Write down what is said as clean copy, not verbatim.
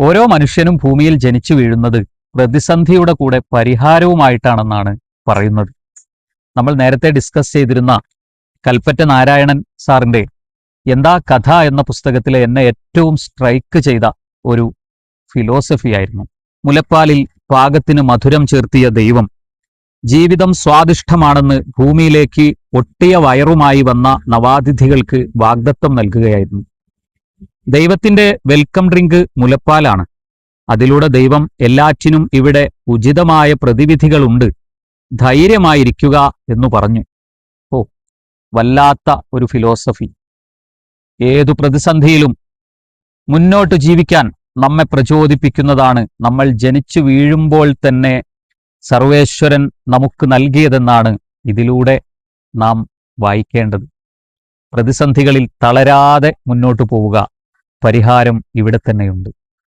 ഓരോ മനുഷ്യനും ഭൂമിയിൽ ജനിച്ചു വീഴുന്നത് പ്രതിസന്ധിയുടെ കൂടെ പരിഹാരവുമായിട്ടാണെന്നാണ് പറയുന്നത്. നമ്മൾ നേരത്തെ ഡിസ്കസ് ചെയ്തിരുന്ന കൽപ്പറ്റ നാരായണൻ സാറിന്റെ എന്താ കഥ എന്ന പുസ്തകത്തിലെ എന്നെ ഏറ്റവും സ്ട്രൈക്ക് ചെയ്ത ഒരു ഫിലോസഫിയായിരുന്നു. മുലപ്പാലിൽ പാകത്തിന് മധുരം ചേർത്തിയ ദൈവം ജീവിതം സ്വാദിഷ്ടമാണെന്ന് ഭൂമിയിലേക്ക് ഒട്ടിയ വയറുമായി വന്ന നവാതിഥികൾക്ക് വാഗ്ദത്തം നൽകുകയായിരുന്നു. ദൈവത്തിന്റെ വെൽക്കം ഡ്രിങ്ക് മുലപ്പാലാണ്. അതിലൂടെ ദൈവം എല്ലാറ്റിനും ഇവിടെ ഉചിതമായ പ്രതിവിധികളുണ്ട്, ധൈര്യമായിരിക്കുക എന്നു പറഞ്ഞു. ഓ, വല്ലാത്ത ഒരു ഫിലോസഫി. ഏതു പ്രതിസന്ധിയിലും മുന്നോട്ട് ജീവിക്കാൻ നമ്മെ പ്രചോദിപ്പിക്കുന്നതാണ് നമ്മൾ ജനിച്ചു വീഴുമ്പോൾ തന്നെ സർവേശ്വരൻ നമുക്ക് നൽകിയതെന്നാണ് ഇതിലൂടെ നാം വായിക്കേണ്ടത്. പ്രതിസന്ധികളിൽ തളരാതെ മുന്നോട്ടു പോവുക, പരിഹാരം ഇവിടെ തന്നെയുണ്ട്.